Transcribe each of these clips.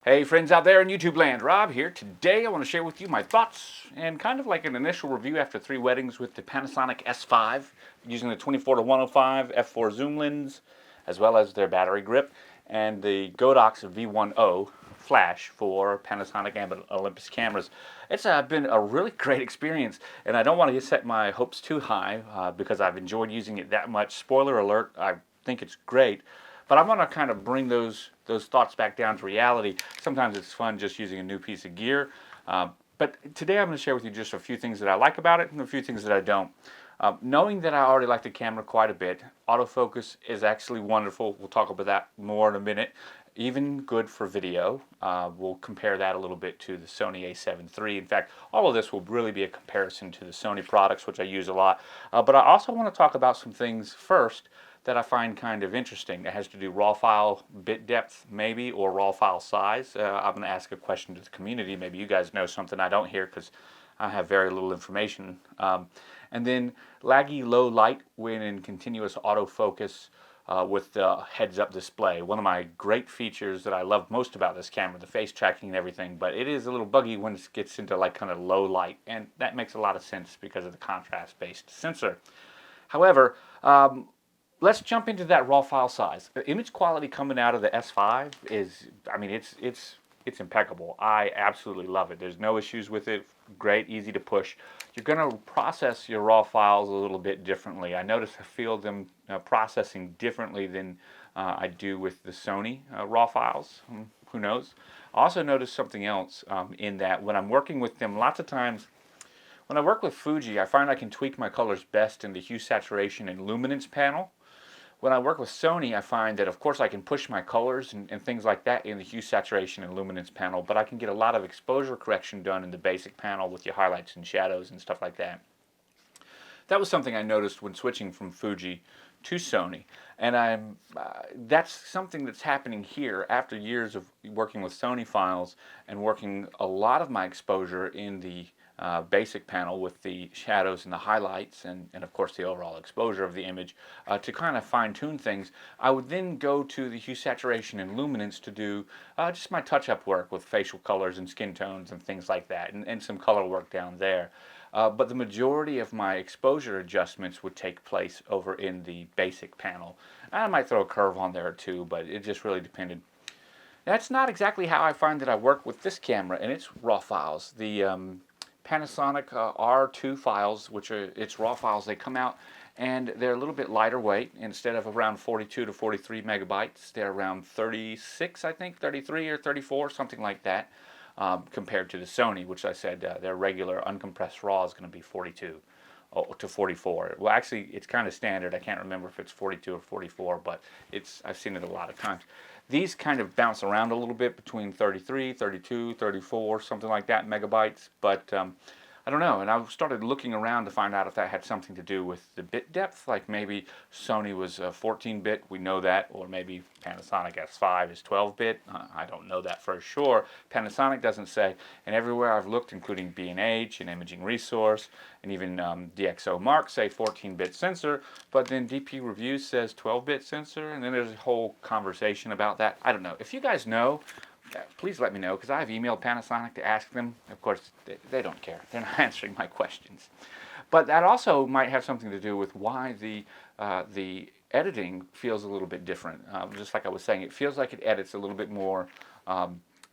Hey friends out there in YouTube land, Rob here. Today I want to share with you my thoughts and kind of like an initial review after 3 weddings with the Panasonic S5 using the 24-105 f4 zoom lens as well as their battery grip and the Godox V1O flash for Panasonic and Olympus cameras. It's been a really great experience, and I don't want to set my hopes too high because I've enjoyed using it that much. Spoiler alert, I think it's great. But I want to kind of bring those thoughts back down to reality. Sometimes it's fun just using a new piece of gear. But today I'm going to share with you just a few things that I like about it and a few things that I don't. Knowing that I already like the camera quite a bit, autofocus is actually wonderful. We'll talk about that more in a minute. Even good for video. We'll compare that a little bit to the Sony a7 III. In fact, all of this will really be a comparison to the Sony products, which I use a lot. But I also want to talk about some things first that I find kind of interesting. That has to do raw file bit depth, maybe, or raw file size. I'm going to ask a question to the community. Maybe you guys know something I don't hear because I have very little information. And then laggy low light when in continuous autofocus with the heads-up display. One of my great features that I love most about this camera, the face tracking and everything, but it is a little buggy when it gets into like kind of low light, and that makes a lot of sense because of the contrast-based sensor. However, let's jump into that raw file size. The image quality coming out of the S5 is, I mean, it's impeccable. I absolutely love it. There's no issues with it. Great, easy to push. You're going to process your raw files a little bit differently. I feel them processing differently than I do with the Sony raw files. Who knows? I also noticed something else in that when I'm working with them, lots of times when I work with Fuji, I find I can tweak my colors best in the hue, saturation, and luminance panel. When I work with Sony, I find that, of course, I can push my colors and things like that in the hue, saturation, and luminance panel, but I can get a lot of exposure correction done in the basic panel with your highlights and shadows and stuff like that. That was something I noticed when switching from Fuji to Sony, and that's something that's happening here after years of working with Sony files and working a lot of my exposure in the basic panel with the shadows and the highlights and of course the overall exposure of the image to kind of fine-tune things. I would then go to the hue, saturation, and luminance to do just my touch-up work with facial colors and skin tones and things like that, and some color work down there. But the majority of my exposure adjustments would take place over in the basic panel. I might throw a curve on there too, but it just really depended. That's not exactly how I find that I work with this camera and its raw files. The Panasonic R2 files, which are its raw files, they come out and they're a little bit lighter weight. Instead of around 42 to 43 megabytes, they're around 36, I think, 33 or 34, something like that, compared to the Sony, which I said their regular uncompressed raw is going to be 42 to 44. Well, actually, it's kind of standard. I can't remember if it's 42 or 44, but I've seen it a lot of times. These kind of bounce around a little bit between 33, 32, 34, something like that megabytes, but I don't know, and I started looking around to find out if that had something to do with the bit depth, like maybe Sony was 14-bit, we know that, or maybe Panasonic S5 is 12-bit. I don't know that for sure. Panasonic doesn't say, and everywhere I've looked, including B&H and Imaging Resource, and even DxO Mark say 14-bit sensor, but then DP Reviews says 12-bit sensor, and then there's a whole conversation about that. I don't know. If you guys know, please let me know, because I've emailed Panasonic to ask them. Of course, they don't care. They're not answering my questions. But that also might have something to do with why the editing feels a little bit different. Just like I was saying, it feels like it edits a little bit more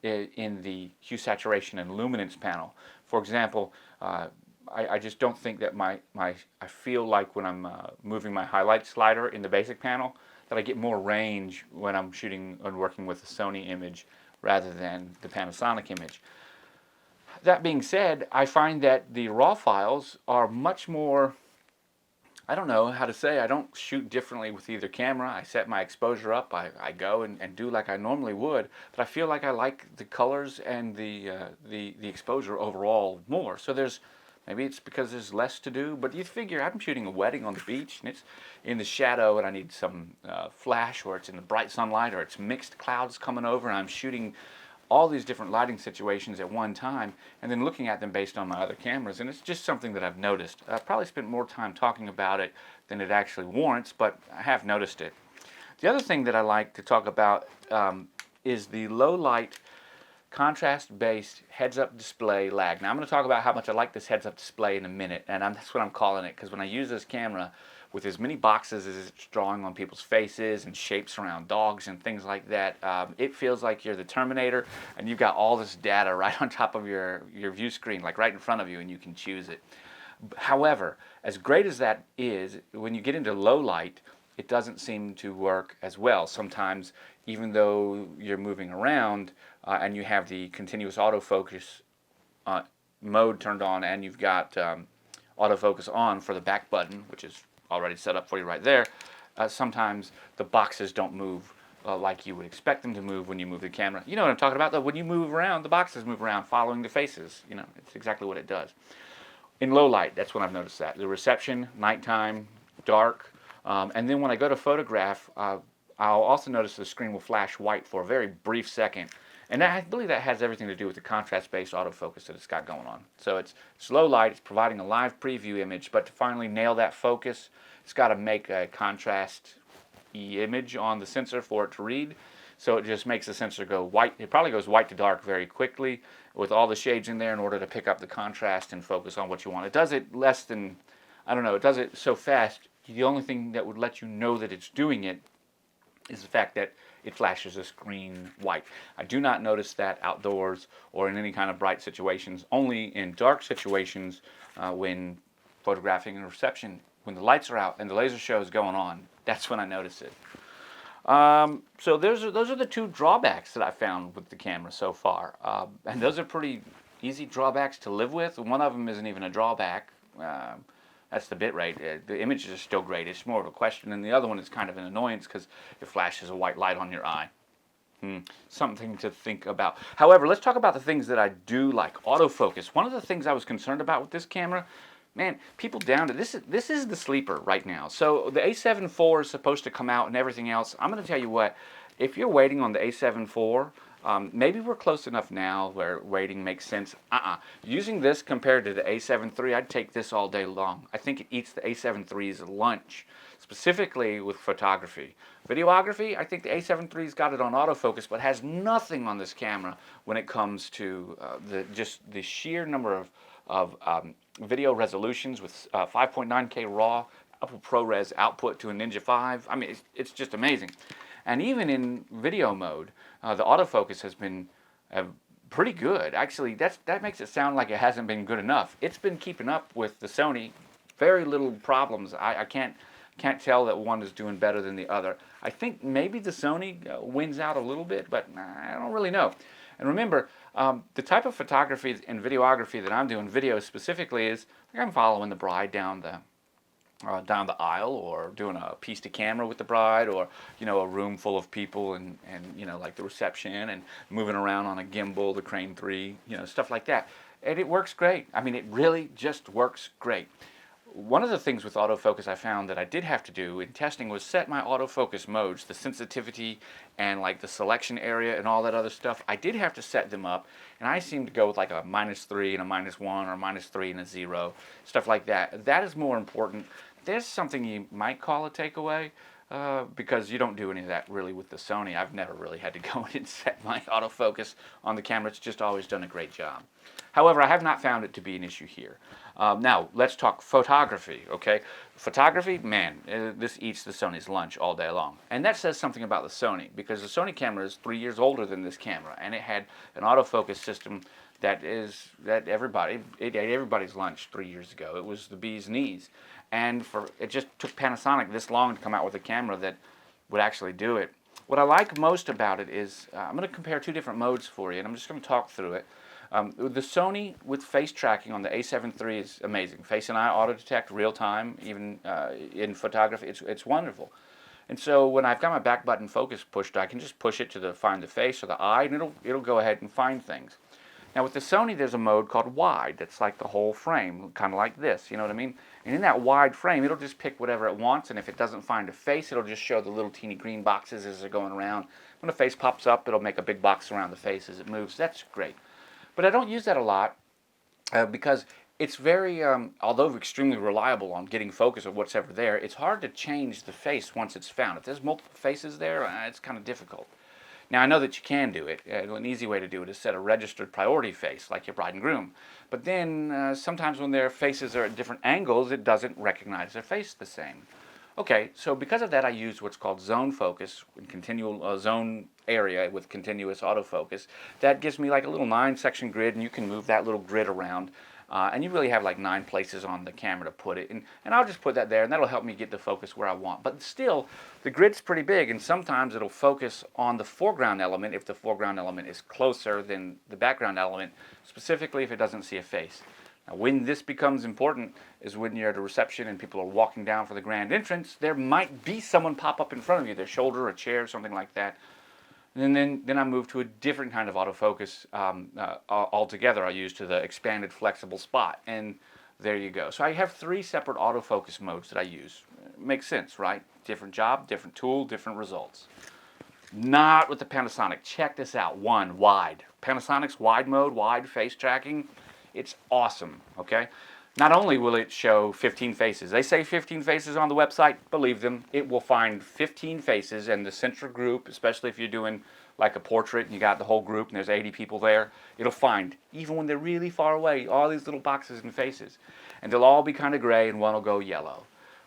in the hue, saturation, and luminance panel. For example, I just don't think that I feel like when I'm moving my highlight slider in the basic panel that I get more range when I'm shooting and working with the Sony image rather than the Panasonic image. That being said, I find that the raw files are much more, I don't know how to say, I don't shoot differently with either camera. I set my exposure up, I go and do like I normally would, but I feel like I like the colors and the exposure overall more. So maybe it's because there's less to do, but you figure I'm shooting a wedding on the beach and it's in the shadow and I need some flash, or it's in the bright sunlight, or it's mixed clouds coming over, and I'm shooting all these different lighting situations at one time and then looking at them based on my other cameras, and it's just something that I've noticed. I've probably spent more time talking about it than it actually warrants, but I have noticed it. The other thing that I like to talk about is the low light contrast-based heads-up display lag. Now I'm going to talk about how much I like this heads-up display in a minute, and that's what I'm calling it, because when I use this camera with as many boxes as it's drawing on people's faces and shapes around dogs and things like that, it feels like you're the Terminator and you've got all this data right on top of your view screen, like right in front of you, and you can choose it. However, as great as that is, when you get into low light, it doesn't seem to work as well. Sometimes, even though you're moving around and you have the continuous autofocus mode turned on, and you've got autofocus on for the back button, which is already set up for you right there, sometimes the boxes don't move like you would expect them to move when you move the camera. You know what I'm talking about, though. When you move around, the boxes move around following the faces. You know, it's exactly what it does. In low light, that's when I've noticed that. The reception, nighttime, dark, and then when I go to photograph, I'll also notice the screen will flash white for a very brief second. And I believe that has everything to do with the contrast-based autofocus that it's got going on. So it's low light, it's providing a live preview image, but to finally nail that focus, it's got to make a contrast image on the sensor for it to read. So it just makes the sensor go white. It probably goes white to dark very quickly with all the shades in there in order to pick up the contrast and focus on what you want. It does it less than, I don't know, it does it so fast. The only thing that would let you know that it's doing it is the fact that it flashes the screen white. I do not notice that outdoors or in any kind of bright situations, only in dark situations when photographing and reception. When the lights are out and the laser show is going on, that's when I notice it. So those are the two drawbacks that I found with the camera so far. And those are pretty easy drawbacks to live with. One of them isn't even a drawback. That's the bit rate. The images are still great. It's more of a question. And the other one is kind of an annoyance because it flashes a white light on your eye. Something to think about. However, let's talk about the things that I do like. Autofocus. One of the things I was concerned about with this camera, man, people down to this is the sleeper right now. So the A7 IV is supposed to come out and everything else. I'm going to tell you what, if you're waiting on the A7 IV, maybe we're close enough now where waiting makes sense. Using this compared to the A7 III, I'd take this all day long. I think it eats the A7 III's lunch, specifically with photography. Videography, I think the A7 III's got it on autofocus, but has nothing on this camera when it comes to the sheer number of video resolutions with 5.9K RAW, Apple ProRes output to a Ninja 5. I mean, it's just amazing. And even in video mode, the autofocus has been pretty good. Actually, that makes it sound like it hasn't been good enough. It's been keeping up with the Sony. Very little problems. I can't tell that one is doing better than the other. I think maybe the Sony wins out a little bit, but I don't really know. And remember, the type of photography and videography that I'm doing, video specifically, is like I'm following the bride down the aisle, or doing a piece to camera with the bride, or a room full of people and like the reception, and moving around on a gimbal, the Crane 3, stuff like that. And it works great. I mean, it really just works great. One of the things with autofocus I found that I did have to do in testing was set my autofocus modes, the sensitivity and like the selection area and all that other stuff. I did have to set them up, and I seem to go with like a -3 and a -1 or a -3 and a 0, stuff like that. That is more important. There's something you might call a takeaway, because you don't do any of that really with the Sony. I've never really had to go in and set my autofocus on the camera. It's just always done a great job. However, I have not found it to be an issue here. Now, let's talk photography, okay? Photography, man, this eats the Sony's lunch all day long. And that says something about the Sony, because the Sony camera is 3 years older than this camera, and it had an autofocus system that ate everybody's lunch 3 years ago. It was the bee's knees. And it just took Panasonic this long to come out with a camera that would actually do it. What I like most about it is, I'm going to compare two different modes for you, and I'm just going to talk through it. The Sony with face tracking on the A7 III is amazing. Face and eye auto detect real time, even in photography. It's wonderful. And so when I've got my back button focus pushed, I can just push it to find the face or the eye, and it'll go ahead and find things. Now with the Sony, there's a mode called wide. That's like the whole frame, kind of like this. You know what I mean? And in that wide frame, it'll just pick whatever it wants, and if it doesn't find a face, it'll just show the little teeny green boxes as they're going around. When a face pops up, it'll make a big box around the face as it moves. That's great. But I don't use that a lot because it's very, although extremely reliable on getting focus of what's ever there, it's hard to change the face once it's found. If there's multiple faces there, it's kind of difficult. Now, I know that you can do it. An easy way to do it is set a registered priority face, like your bride and groom. But then sometimes when their faces are at different angles, it doesn't recognize their face the same. Okay, so because of that, I use what's called zone focus, continual zone area with continuous autofocus. That gives me like a little 9-section grid, and you can move that little grid around. And you really have like 9 places on the camera to put it. And I'll just put that there, and that'll help me get the focus where I want. But still, the grid's pretty big, and sometimes it'll focus on the foreground element if the foreground element is closer than the background element, specifically if it doesn't see a face. Now, when this becomes important is when you're at a reception and people are walking down for the grand entrance. There might be someone pop up in front of you, their shoulder, a chair, something like that. And then I move to a different kind of autofocus altogether. I use to the expanded flexible spot, and there you go. So I have 3 separate autofocus modes that I use. Makes sense, right? Different job, different tool, different results. Not with the Panasonic. Check this out. 1, wide. Panasonic's wide mode, wide face tracking, it's awesome, okay? Not only will it show 15 faces, they say 15 faces on the website, believe them, it will find 15 faces, and the central group, especially if you're doing like a portrait and you got the whole group and there's 80 people there, it'll find, even when they're really far away, all these little boxes and faces. And they'll all be kind of gray and one will go yellow.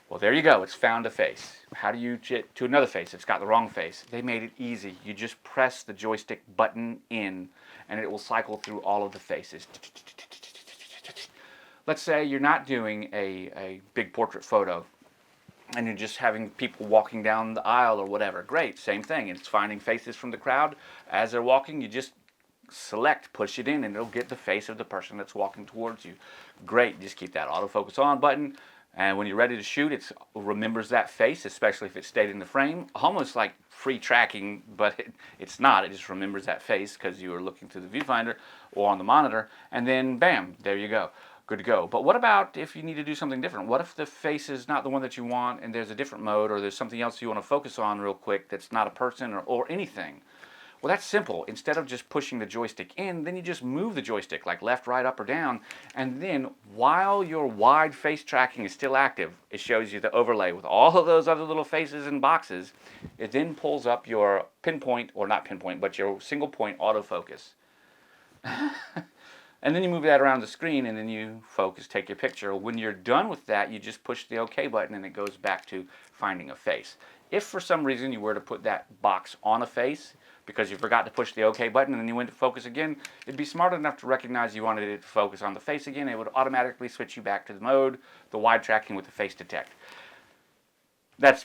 Well, there you go, it's found a face. How do you get to another face? It's got the wrong face. They made it easy. You just press the joystick button in and it will cycle through all of the faces. Let's say you're not doing a big portrait photo and you're just having people walking down the aisle or whatever. Great, same thing. It's finding faces from the crowd. As they're walking, you just select, push it in, and it'll get the face of the person that's walking towards you. Great, just keep that autofocus on button, and when you're ready to shoot, it remembers that face, especially if it stayed in the frame. Almost like free tracking, but it's not. It just remembers that face because you were looking through the viewfinder or on the monitor, and then bam, there you go. Good to go. But what about if you need to do something different? What if the face is not the one that you want and there's a different mode or there's something else you want to focus on real quick that's not a person or anything? Well, that's simple. Instead of just pushing the joystick in, then you just move the joystick like left, right, up, or down. And then while your wide face tracking is still active, it shows you the overlay with all of those other little faces and boxes. It then pulls up your pinpoint, or not pinpoint, but your single point autofocus. And then you move that around the screen and then you focus, take your picture. When you're done with that, you just push the OK button and it goes back to finding a face. If for some reason you were to put that box on a face because you forgot to push the OK button and then you went to focus again, it'd be smart enough to recognize you wanted it to focus on the face again. It would automatically switch you back to the mode, the wide tracking with the face detect. That's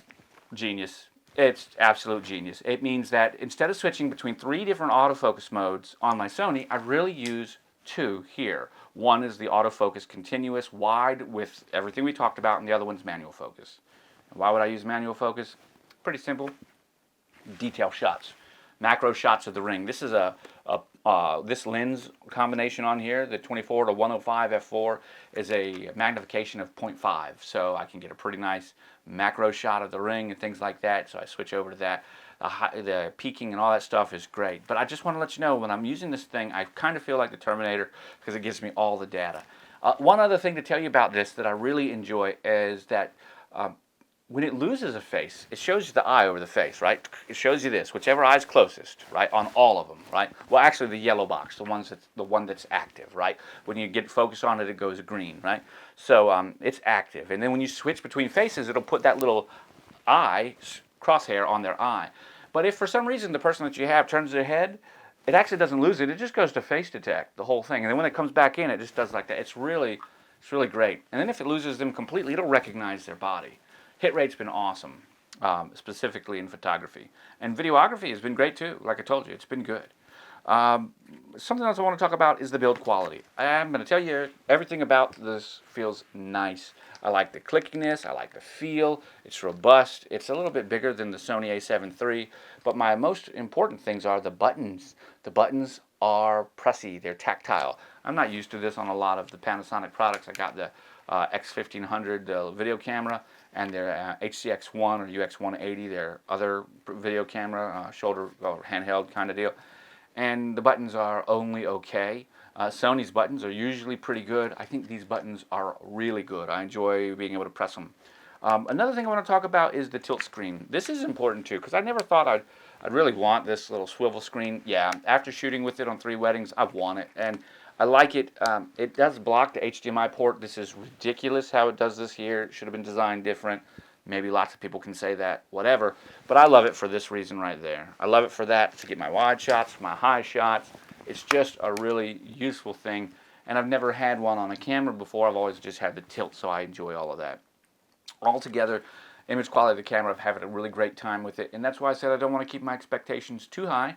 genius. It's absolute genius. It means that instead of switching between 3 different autofocus modes on my Sony, I really use 2 here. One is the autofocus continuous wide with everything we talked about, and the other one's manual focus. And why would I use manual focus? Pretty simple. Detail shots, macro shots of the ring. This is this lens combination on here, the 24 to 105 f4, is a magnification of 0.5, so I can get a pretty nice macro shot of the ring and things like that. So I switch over to that. The peaking and all that stuff is great. But I just want to let you know, when I'm using this thing, I kind of feel like the Terminator because it gives me all the data. One other thing to tell you about this that I really enjoy is that when it loses a face, it shows you the eye over the face, right? It shows you this, whichever eye's closest, right, on all of them, right? Well, actually, the yellow box, the one that's active, right? When you get focus on it, it goes green, right? So it's active. And then when you switch between faces, it'll put that little eye crosshair on their eye. But if for some reason the person that you have turns their head, it actually doesn't lose it. It just goes to face detect, the whole thing. And then when it comes back in, it just does like that. It's really great. And then if it loses them completely, it'll recognize their body. Hit rate's been awesome, specifically in photography. And videography has been great too. Like I told you, it's been good. Something else I want to talk about is the build quality. I'm going to tell you everything about this feels nice. I like the clickiness, I like the feel, it's robust, it's a little bit bigger than the Sony a7 III, but my most important things are the buttons. The buttons are pressy, they're tactile. I'm not used to this on a lot of the Panasonic products. I got the X1500 video camera and their HCX1 or UX180, their other video camera, shoulder or handheld kind of deal. And the buttons are only okay. Sony's buttons are usually pretty good. I think these buttons are really good. I enjoy being able to press them. Another thing I want to talk about is the tilt screen. This is important too, because I never thought I'd really want this little swivel screen. Yeah, after shooting with it on 3 weddings, I want it. And I like it. It does block the HDMI port. This is ridiculous how it does this here. It should have been designed different. Maybe lots of people can say that, whatever. But I love it for this reason right there. I love it for that, to get my wide shots, my high shots. It's just a really useful thing. And I've never had one on a camera before. I've always just had the tilt, so I enjoy all of that. Altogether, image quality of the camera, I'm having a really great time with it. And that's why I said I don't want to keep my expectations too high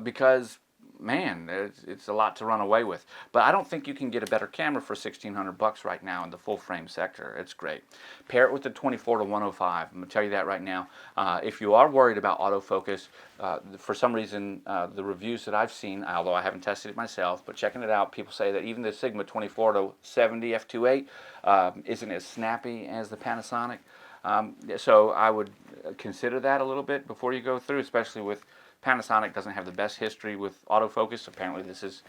because, man, it's a lot to run away with. But I don't think you can get a better camera for $1,600 right now in the full frame sector. It's great. Pair it with the 24-105. I'm going to tell you that right now. If you are worried about autofocus, for some reason, the reviews that I've seen, although I haven't tested it myself, but checking it out, people say that even the Sigma 24-70 f2.8 isn't as snappy as the Panasonic. So I would consider that a little bit before you go through, especially with Panasonic doesn't have the best history with autofocus. Apparently this is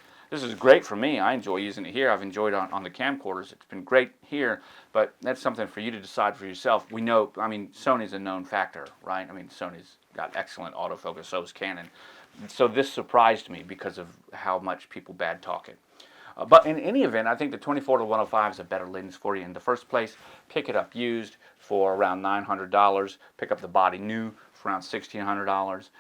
great for me. I enjoy using it here. I've enjoyed it on the camcorders. It's been great here, but that's something for you to decide for yourself. We know, I mean, Sony's a known factor, right? I mean, Sony's got excellent autofocus, so is Canon. So this surprised me because of how much people bad talk it. But in any event, I think the 24-105 is a better lens for you in the first place. Pick it up used for around $900. Pick up the body new for around $1,600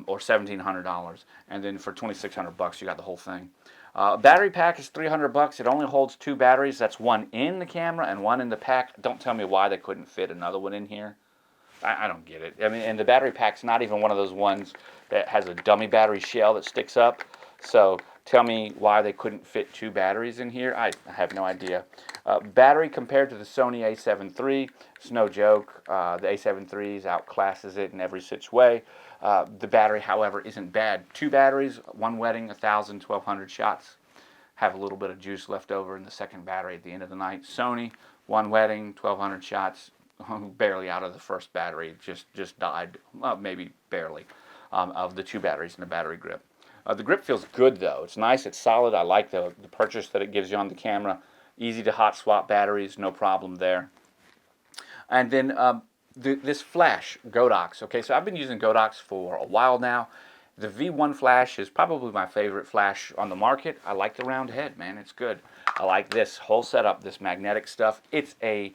or $1,700, and then for $2,600 you got the whole thing. Battery pack is $300. It only holds 2 batteries. That's one in the camera and one in the pack. Don't tell me why they couldn't fit another one in here. I don't get it. I mean, and the battery pack's not even one of those ones that has a dummy battery shell that sticks up. So tell me why they couldn't fit 2 batteries in here. I have no idea. Battery compared to the Sony a7 III, it's no joke. The a7 III's outclasses it in every such way. The battery, however, isn't bad. 2 batteries, 1 wedding, 1,000, 1,200 shots. Have a little bit of juice left over in the second battery at the end of the night. Sony, 1 wedding, 1,200 shots. Barely out of the first battery, just died, well, maybe barely, of the 2 batteries in the battery grip. The grip feels good though. It's nice, it's solid. I like the purchase that it gives you on the camera. Easy to hot swap batteries, no problem there. And then this flash, Godox. Okay, so I've been using Godox for a while now. The V1 flash is probably my favorite flash on the market. I like the round head, man. It's good. I like this whole setup, this magnetic stuff. It's a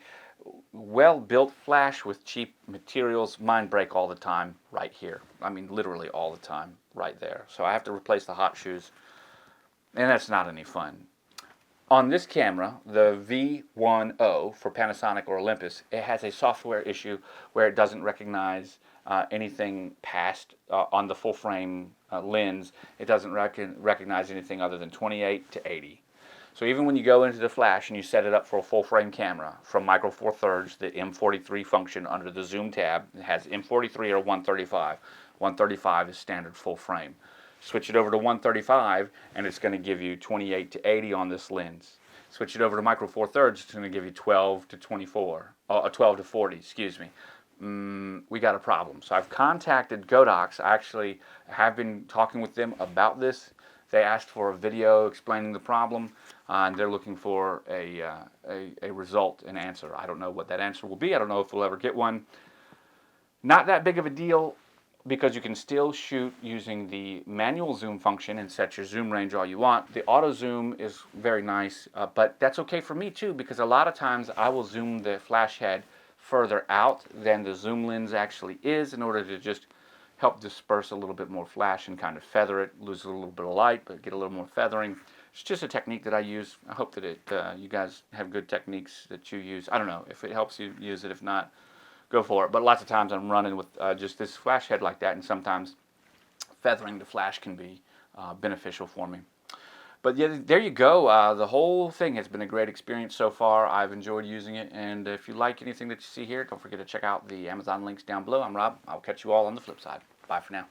well-built flash with cheap materials. Mine break all the time right here. I mean, literally all the time right there. So I have to replace the hot shoes, and that's not any fun. On this camera, the V1O for Panasonic or Olympus, it has a software issue where it doesn't recognize anything past on the full frame lens. It doesn't recognize anything other than 28 to 80. So even when you go into the flash and you set it up for a full frame camera from Micro Four Thirds, the M43 function under the zoom tab, it has M43 or 135. 135 is standard full frame. Switch it over to 135 and it's going to give you 28 to 80 on this lens. Switch it over to Micro Four Thirds, it's going to give you 12 to 12 to 40, excuse me. We got a problem. So I've contacted Godox. I actually have been talking with them about this. They asked for a video explaining the problem, and they're looking for a result, an answer. I don't know what that answer will be. I don't know if we'll ever get one. Not that big of a deal because you can still shoot using the manual zoom function and set your zoom range all you want. The auto zoom is very nice, but that's okay for me too because a lot of times I will zoom the flash head further out than the zoom lens actually is in order to just help disperse a little bit more flash and kind of feather it, lose a little bit of light, but get a little more feathering. It's just a technique that I use. I hope that you guys have good techniques that you use. I don't know if it helps you use it. If not, go for it. But lots of times I'm running with just this flash head like that, and sometimes feathering the flash can be beneficial for me. But yeah, there you go. The whole thing has been a great experience so far. I've enjoyed using it. And if you like anything that you see here, don't forget to check out the Amazon links down below. I'm Rob. I'll catch you all on the flip side. Bye for now.